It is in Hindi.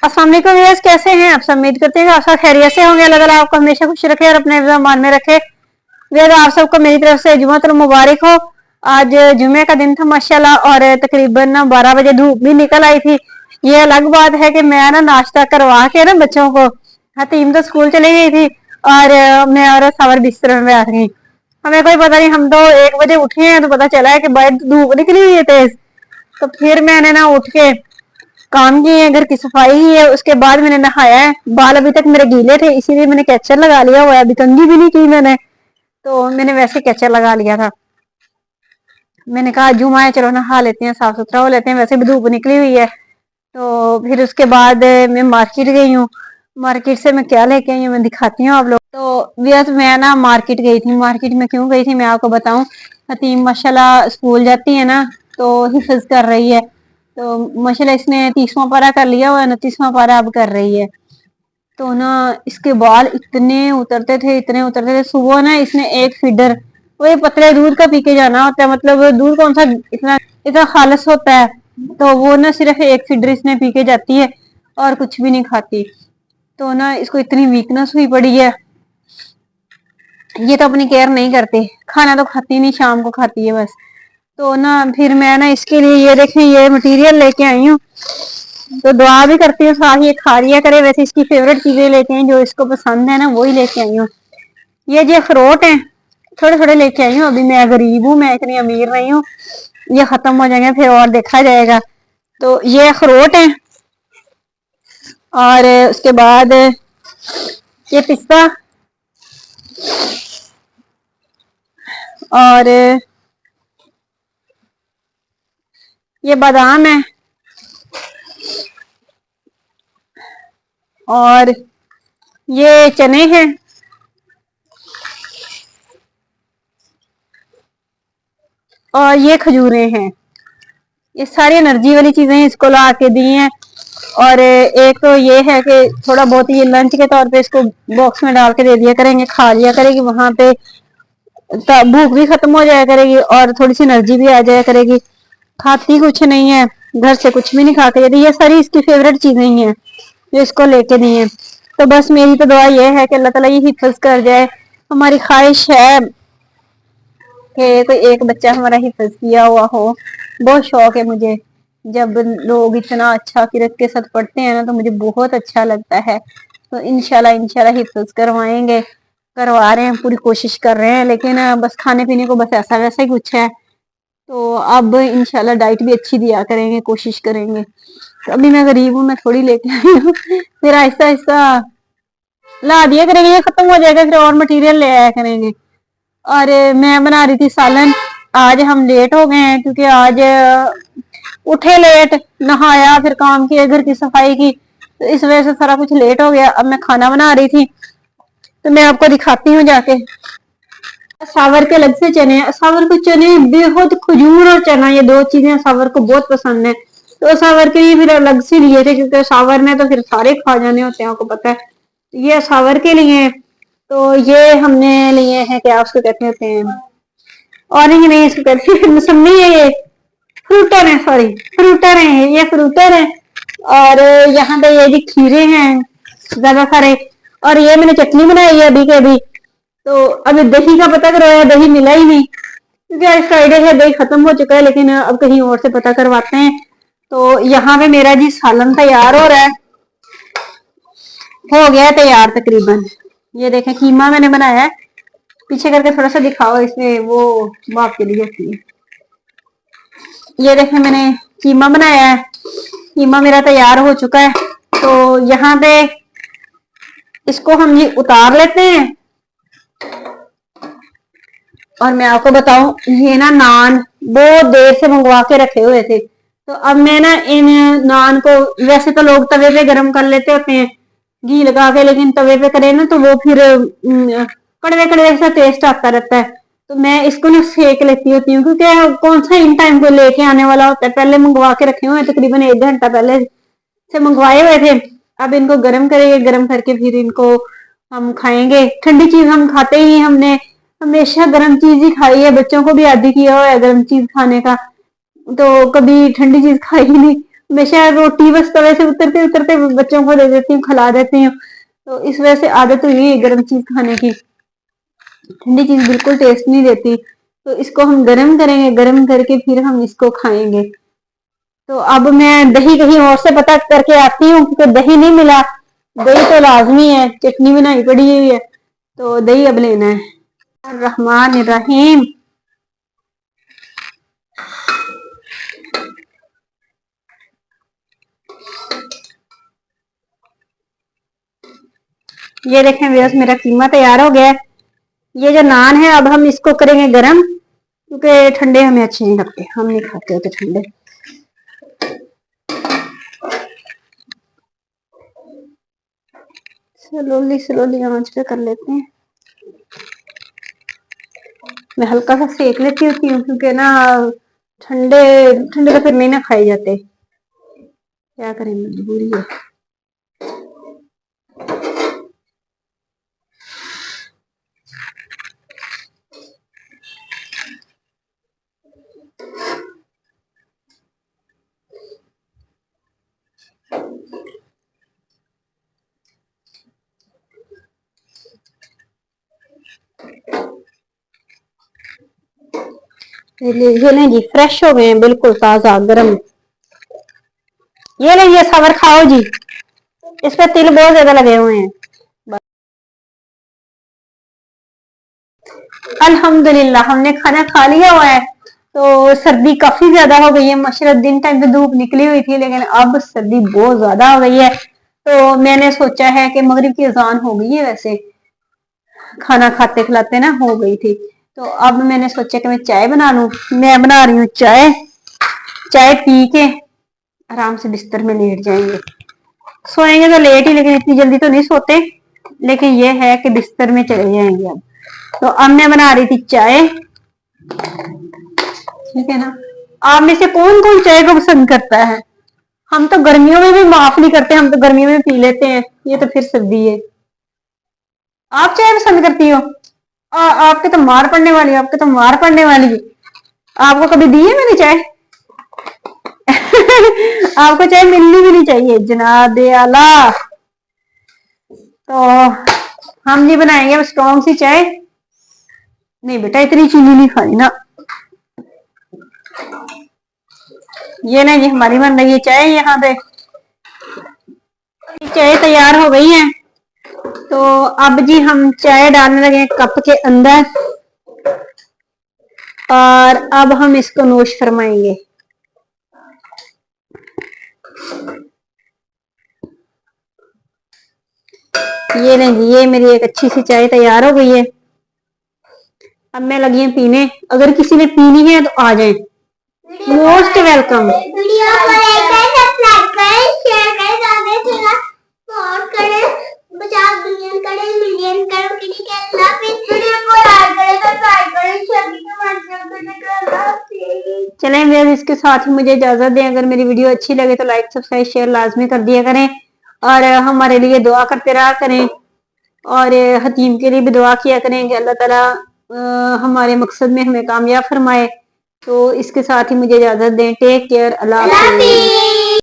अस्सलाम वालेकुम व्यूअर्स, कैसे हैं आप सब? उम्मीद करते हैं कि आप सब खैरियत से होंगे। अल्लाह ताला आपको हमेशा खुश रखे और अपने ईमान में रखे। व्यूअर्स, आप सबको मेरी तरफ से जुम्मतुल मुबारक हो। आज जुमे का दिन था माशाल्लाह, और तकरीबन 12 बजे धूप भी निकल आई थी। ये अलग बात है कि मैं ना नाश्ता करवा के ना बच्चों को, हतीम तो स्कूल चली गई थी और मैं और सावर बिस्तर में बैठ गई। हमें कोई पता नहीं, हम तो 1 बजे उठे हैं तो पता चला है कि बाहर धूप निकली हुई है तेज। तो फिर मैंने ना उठ के काम किए हैं, घर की सफाई की है, उसके बाद मैंने नहाया है। बाल अभी तक मेरे गीले थे, इसीलिए मैंने कैचर लगा लिया हुआ है। अभी कंघी भी नहीं की मैंने, तो मैंने वैसे कैचर लगा लिया था। मैंने कहा जुमा है, चलो नहा लेते हैं, साफ सुथरा हो लेते हैं, वैसे भी धूप निकली हुई है। तो फिर उसके बाद मैं मार्केट गई हूँ। मार्केट से मैं क्या लेके आई हूँ मैं दिखाती हूँ आप लोग। तो व्यर्थ मैं ना मार्केट गई थी। मार्केट में क्यों गई थी मैं आपको बताऊं। हतीम माशाल्लाह स्कूल जाती है ना, तो हिफ्ज कर रही है। तो माशाल्लाह इसने 30वां पारा कर लिया हुआ है, 29वां पारा अब कर रही है। तो ना इसके बाल इतने उतरते थे, इतने उतरते थे। सुबह ना इसने एक फीडर, वो ये पतले दूध का पी के जाना होता है। मतलब दूध कौन सा इतना इतना खालस होता है, तो वो ना सिर्फ एक फीडर इसने पी के जाती है और कुछ भी नहीं खाती। तो ना इसको इतनी वीकनेस हुई पड़ी है। ये तो अपनी केयर नहीं करती, खाना तो खाती नहीं, शाम को खाती है बस। तो ना फिर मैं ना इसके लिए ये देखें, ये मटेरियल लेके आई हूँ। तो दुआ भी करती हूँ साथ, ये खा लिया करे। वैसे इसकी फेवरेट चीजें लेके आई, जो इसको पसंद है ना वही लेके आई हूँ। ये जो अखरोट है थोड़े थोड़े लेके आई हूँ। अभी मैं गरीब हूँ, मैं इतनी अमीर नहीं हूँ। ये खत्म हो जाएंगे फिर और देखा जाएगा। तो ये अखरोट है, और उसके बाद ये पिस्ता, और ये बादाम है, और ये चने हैं, और ये खजूरें हैं। ये सारी एनर्जी वाली चीजें इसको ला के दी हैं। और एक तो ये है कि थोड़ा बहुत ये लंच के तौर पे इसको बॉक्स में डाल के दे दिया करेंगे, खा लिया करेगी वहां पे। भूख भी खत्म हो जाया करेगी और थोड़ी सी एनर्जी भी आ जाया करेगी। खाती कुछ नहीं है, घर से कुछ भी नहीं खा के जाती। ये सारी इसकी फेवरेट चीजें ही हैं जो इसको लेके दी हैं। तो बस मेरी तो दुआ ये है कि अल्लाह ताला ये हिफ्ज कर जाए। हमारी ख्वाहिश है कि कोई एक बच्चा हमारा हिफ्ज किया हुआ हो। बहुत शौक है मुझे, जब लोग इतना अच्छा किरत के साथ पढ़ते हैं ना तो मुझे बहुत अच्छा लगता है। तो इंशाल्लाह इंशाल्लाह हिफ्ज करवाएंगे, करवा रहे हैं, पूरी कोशिश कर रहे हैं। लेकिन बस खाने पीने को बस ऐसा वैसा ही कुछ है। तो अब इंशाल्लाह डाइट भी अच्छी दिया करेंगे, कोशिश करेंगे। तो अभी मैं गरीब हूँ, मैं थोड़ी लेके आई हूँ। फिर आहिस्ता आहिस्ता ला दिया करेंगे, ये खत्म हो जाएगा फिर और मटेरियल ले आया करेंगे। और मैं बना रही थी सालन। आज हम लेट हो गए हैं क्योंकि आज उठे लेट, नहाया, फिर काम किया, घर की सफाई की, तो इस वजह से सारा कुछ लेट हो गया। अब मैं खाना बना रही थी, तो मैं आपको दिखाती हूँ जाके। सावर के अलग से चने, सावर को चने बेहद, खजूर और चना ये दो चीजें सावर को बहुत पसंद है। तो सावर के लिए फिर अलग से लिए थे, क्योंकि सावर में तो फिर सारे खा जाने होते हैं, आपको पता है। ये सावर के लिए। तो ये हमने लिए हैं, क्या उसको कहते होते हैं, ऑरेंज नहीं, इसको कहते हैं मौसमी है। ये फ्रूटर है, सॉरी फ्रूटर है, ये फ्रूटर है। और यहाँ पे ये भी खीरे हैं ज्यादा सारे। और ये मैंने चटनी बनाई है अभी के अभी। तो अभी दही का पता करवाया, दही मिला ही नहीं क्योंकि आज फ्राइडे है, दही खत्म हो चुका है। लेकिन अब कहीं और से पता करवाते हैं। तो यहाँ पे मेरा जी सालन तैयार हो रहा है, हो गया है तैयार तकरीबन। ये देखें कीमा मैंने बनाया है, पीछे करके थोड़ा सा दिखाओ, इसमें वो बाप के लिए होती है। ये देखें मैंने कीमा बनाया है, कीमा मेरा तैयार हो चुका है। तो यहाँ पे इसको हम ये उतार लेते हैं। और मैं आपको बताऊं, ये ना नान बहुत देर से मंगवा के रखे हुए थे। तो अब मैं ना इन नान को, वैसे तो लोग तवे पे गरम कर लेते होते हैं घी लगा के, लेकिन तवे पे करे ना तो वो फिर कड़वे कड़वे सा टेस्ट आता रहता है। तो मैं इसको ना सेक लेती होती हूँ, क्योंकि कौन सा इन टाइम को लेके आने वाला होता है। पहले मंगवा के रखे हुए हैं, तकरीबन 1 घंटा पहले से मंगवाए हुए थे। अब इनको गर्म करेंगे, गर्म करके फिर इनको हम खाएंगे। ठंडी चीज हम खाते ही, हमने हमेशा गर्म चीज ही खाई है, बच्चों को भी आदी किया हुआ है गर्म चीज खाने का। तो कभी ठंडी चीज खाई नहीं। हमेशा रोटी बस तवे से उतरते उतरते बच्चों को दे देती हूँ, खिला देती हूँ। तो इस वजह से आदत हुई है गर्म चीज खाने की। ठंडी चीज बिल्कुल टेस्ट नहीं देती। तो इसको हम गर्म करेंगे, गर्म करके फिर हम इसको खाएंगे। तो अब मैं दही कहीं और से पता करके आती हूँ, क्योंकि दही नहीं मिला। दही तो लाजमी है, चटनी बनाई पड़ी हुई है, तो दही अब लेना है। रहमान रहीम। ये देखें व्यूअर्स, मेरा कीमा तैयार हो गया है। ये जो नान है अब हम इसको करेंगे गरम, क्योंकि ठंडे हमें अच्छे नहीं लगते, हम नहीं खाते होते ठंडे। स्लोली स्लोली आंच पे कर लेते हैं। मैं हल्का सा सेक लेती होती हूँ, क्योंकि ना ठंडे ठंडे तो फिर नहीं ना खाए जाते, क्या करें मजबूरी है। ये लें जी, फ्रेश हो गए हैं, बिल्कुल ताजा गरम। ये लें, ये सावर खाओ जी, इस पे तिल बहुत ज्यादा लगे हुए हैं। अल्हम्दुलिल्लाह हमने खाना खा लिया हुआ है। तो सर्दी काफी ज्यादा हो गई है माशाल्लाह। दिन टाइम पे धूप निकली हुई थी, लेकिन अब सर्दी बहुत ज्यादा हो गई है। तो मैंने सोचा है कि मगरिब की अजान हो गई है, वैसे खाना खाते खिलाते ना हो गई थी। तो अब मैंने सोचा कि मैं चाय बना लूं। मैं बना रही हूँ चाय। चाय पी के आराम से बिस्तर में लेट जाएंगे। सोएंगे तो लेट ही, लेकिन इतनी जल्दी तो नहीं सोते। लेकिन ये है कि बिस्तर में चले जाएंगे अब। तो अब मैं बना रही थी चाय, ठीक है ना। आप में से कौन कौन चाय को पसंद करता है? हम तो गर्मियों में भी माफ नहीं करते, हम तो गर्मियों में पी लेते हैं, ये तो फिर सर्दी है। आप चाय पसंद करती हो? आपके तो मार पड़ने वाली है, आपके तो मार पड़ने वाली है। आपको कभी दी है मैंने चाय? आपको चाय मिलनी भी नहीं चाहिए जनाब आला। तो हम जी बनाएंगे अब स्ट्रॉन्ग सी चाय। नहीं बेटा, इतनी चीनी नहीं खानी ना। ये ना, ये हमारी बन रही है चाय यहाँ पे। चाय तैयार हो गई है। तो अब जी हम चाय डालने लगे कप के अंदर, और अब हम इसको नोश फरमाएंगे। ये नहीं जी, ये मेरी एक अच्छी सी चाय तैयार हो गई है। अब मैं लगी हूँ पीने। अगर किसी ने पीनी है तो आ जाए, मोस्ट वेलकम। चलें व्यूअर्स, इसके साथ ही मुझे इजाजत दें। अगर मेरी वीडियो अच्छी लगे तो लाइक सब्सक्राइब शेयर लाजमी कर दिया करें, और हमारे लिए दुआ करते रहा करें, और हतीम के लिए भी दुआ किया करें कि अल्लाह ताला हमारे मकसद में हमें कामयाब फरमाए। तो इसके साथ ही मुझे इजाजत दें। टेक केयर, अल्लाह हाफिज़।